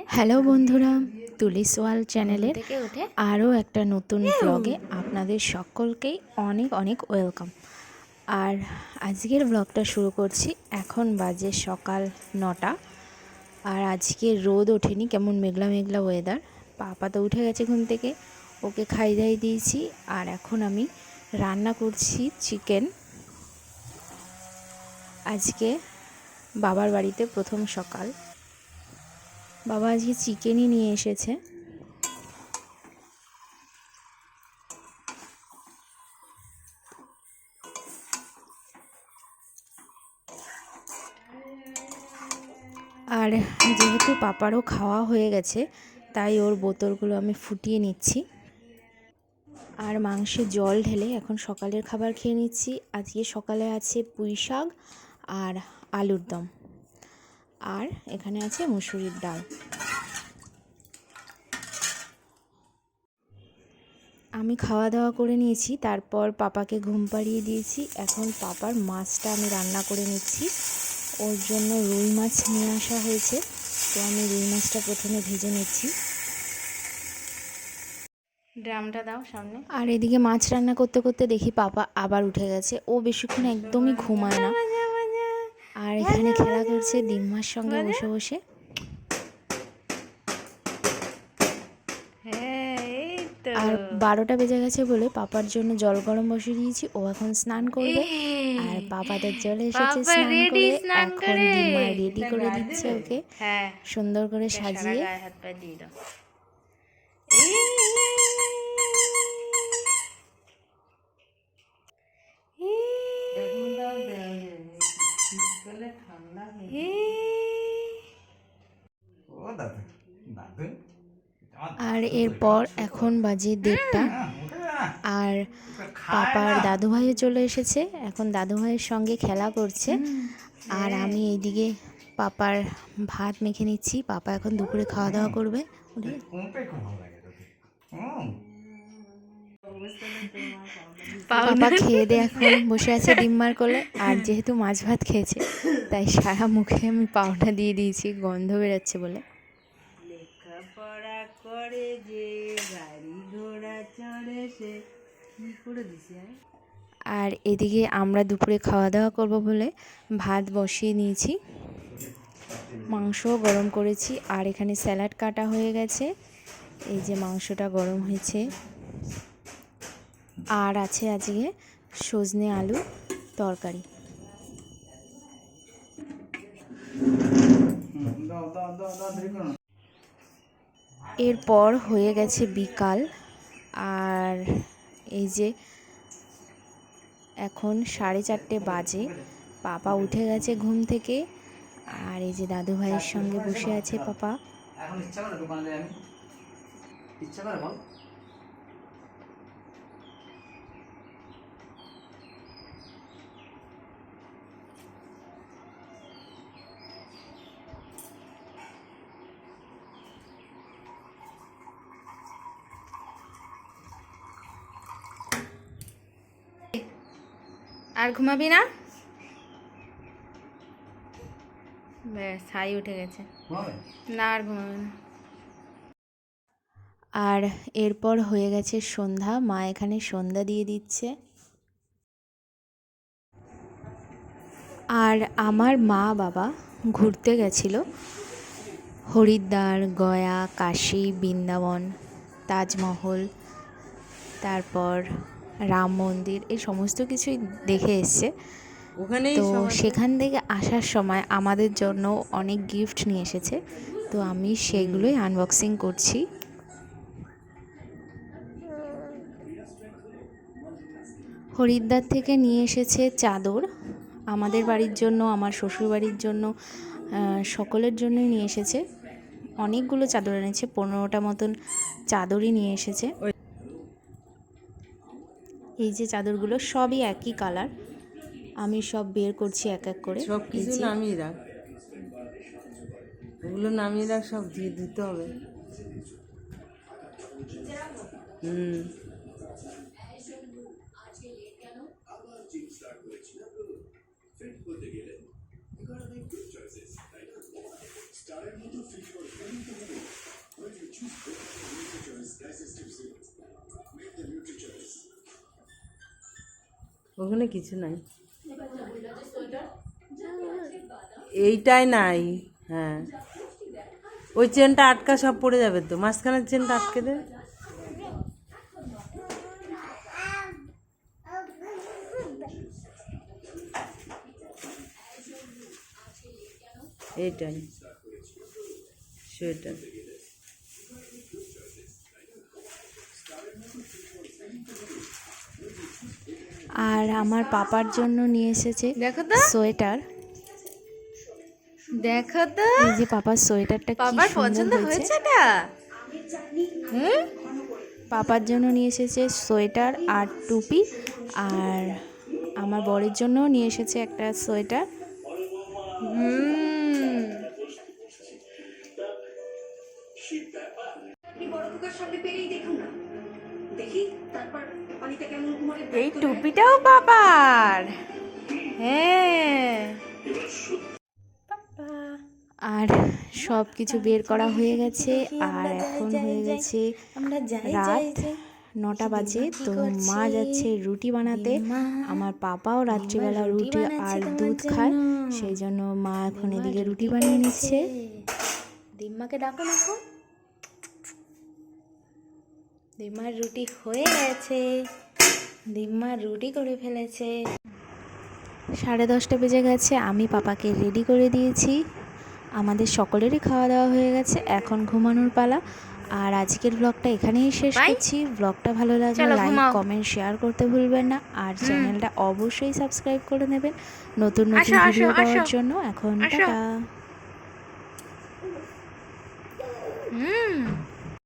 Hello বন্ধুরা, তুলিস world চ্যানেলের আরও একটা নতুন ব্লগে আপনাদের সকলকেই অনেক অনেক ওয়েলকাম। আর আজকের ব্লগটা শুরু করছি। এখন বাজে সকাল 9টা। আর আজকে রোদ ওঠেনি, কেমন মেঘলা মেঘলা ওয়েদার। পাপা তো উঠে গেছে ঘুম থেকে, ওকে খাই দাই দিয়েছি। আর এখন আমি রান্না করছি চিকেন। আজকে বাবার বাড়িতে প্রথম সকাল, বাবা আজকে চিকেনই নিয়ে এসেছে। আর যেহেতু পাপারও খাওয়া হয়ে গেছে, তাই ওর বোতলগুলো আমি ফুটিয়ে নিচ্ছি। আর মাংসে জল ঢেলে এখন সকালের খাবার খেয়ে নিচ্ছি। আজকে সকালে আছে পুঁই শাক আর আলুর দম, আর এখানে আছে মুসুরির ডাল। আমি খাওয়া দাওয়া করে নিয়েছি, তারপর পাপাকে ঘুম পাড়িয়ে দিয়েছি। এখন পাপার মাছটা আমি রান্না করে নিচ্ছি। ওর জন্য রুই মাছ নিয়ে আসা হয়েছে, তো আমি রুই মাছটা প্রথমে ভেজে নিচ্ছি। ড্রামটা দাও সামনে। আর এদিকে মাছ রান্না করতে করতে দেখি পাপা আবার উঠে গেছে। ও বেশিক্ষণ একদমই ঘুমায় না, আর এখানে খেলা করছে ডিম্মার সঙ্গে বসে বসে। আর 12টা বেজে গেছে বলে পাপার জন্য জল গরম বসিয়ে দিয়েছি। ও এখন স্নান করবে, আর পাপা তো চলে এসেছে স্নান করে। এখন ডিম্মা রেডি করে দিচ্ছে ওকে, সুন্দর করে সাজিয়ে। হাত পা দিয়ে দাও। আর এরপর এখন বাজে 1:30, আর পাপার দাদুভাইও চলে এসেছে। এখন দাদুভাইয়ের সঙ্গে খেলা করছে, আর আমি এইদিকে পাপার ভাত মেখে নিচ্ছি। পাপা এখন দুপুরে খাওয়া দাওয়া করবে। পাপা খেয়ে দিয়ে এখন বসে আছে ডিম্মার কোলে। আর যেহেতু মাছ ভাত খেয়েছে, তাই সারা মুখে আমি পাউডার দিয়ে দিয়েছি, গন্ধ বেরোচ্ছে বলে। লেখাপড়া করে যে, গাড়ি ঘোড়া চড়ে সে, কি করে দিছি। আর এদিকে আমরা দুপুরে খাওয়া দাওয়া করব বলে ভাত বসিয়ে নিয়েছি, মাংসও গরম করেছি। আর এখানে স্যালাড কাটা হয়ে গেছে, এই যে মাংসটা গরম হয়েছে। আর আছে আজকে সজনে আলু তরকারি। এরপর হয়ে গেছে বিকাল, আর এই যে এখন 4:30 বাজে। পাপা উঠে গেছে ঘুম থেকে, আর এই যে দাদু ভাইয়ের সঙ্গে বসে আছে পাপা। এখন ইচ্ছা করে দোকানে যাই, আমি ইচ্ছা করে বল। আর ঘুমাবি না? ব্যাস, ছাই উঠে গেছে, না আর ঘুমাবে না। আর এরপর হয়ে গেছে সন্ধ্যা, মা এখানে সন্ধ্যা দিয়ে দিচ্ছে। আর আমার মা বাবা ঘুরতে গেছিল হরিদ্বার, গয়া, কাশী, বৃন্দাবন, তাজমহল, তারপর রাম মন্দির, এই সমস্ত কিছুই দেখে এসছে। তো সেখান থেকে আসার সময় আমাদের জন্য অনেক গিফট নিয়ে এসেছে, তো আমি সেগুলোই আনবক্সিং করছি। হরিদ্বার থেকে নিয়ে এসেছে চাদর আমাদের বাড়ির জন্য, আমার শ্বশুর বাড়ির জন্য, সকলের জন্যই নিয়ে এসেছে। অনেকগুলো চাদর এনেছে, 15টা মতন চাদরই নিয়ে এসেছে। এই যে চাদরগুলো সবই একই কালার, আমি সব বের করছি এক এক করে। সব কিছু নামিয়ে রাখ, ওগুলো নামিয়ে রাখ, সব দিয়ে দিতে হবে। ওখানে কিছু নাই, এইটাই নাই। হ্যাঁ, ওই চেনটা আটকা, সব পড়ে যাবে তো, মাঝখানের চেনটা আটকে দে। এইটাই সোয়েটার। আর আমার পাপার জন্য নিয়ে এসেছে দেখো তো, সোয়েটার। দেখো তো এই যে পাপার সোয়েটারটা কি বাবার পছন্দ সুন্দর হয়েছে হয়েছে। এটা। হুম, পাপার জন্য নিয়ে এসেছে সোয়েটার আর টুপি, আর আমার বরের জন্য নিয়ে এসেছে একটা সোয়েটার। এই টুপিটাও বাবার। হ্যাঁ, আর সব কিছু বের করা হয়ে গেছে, আর এখন হয়ে গেছে রাত 9টা বাজে। তো মা যাচ্ছে রুটি বানাতে। আমার পাপাও রাত্রিবেলা রুটি আর দুধ খায়, সেই জন্য মা এখন এদিকে রুটি বানিয়ে নিচ্ছে। দিম্মাকে ডাকো ডাকো। দিম্মার রুটি হয়ে গেছে, দিম্মা রুটি করে ফেলেছে। 10:30 বেজে গেছে, আমি পাপাকে রেডি করে দিয়েছি। আমাদের সকলেরই খাওয়া দাওয়া হয়ে গেছে, এখন ঘুমানোর পালা। আর আজকের ব্লগটা এখানেই শেষ করছি। ব্লগটা ভালো লাগলে চলো লাইক, ঘুমাও। কমেন্ট, শেয়ার করতে ভুলবেন না। আর চ্যানেলটা অবশ্যই সাবস্ক্রাইব করে নেবেন নতুন নতুন আসো, আসো, ভিডিও পাওয়ার আসো। জন্য। এখন আসো। টাটা।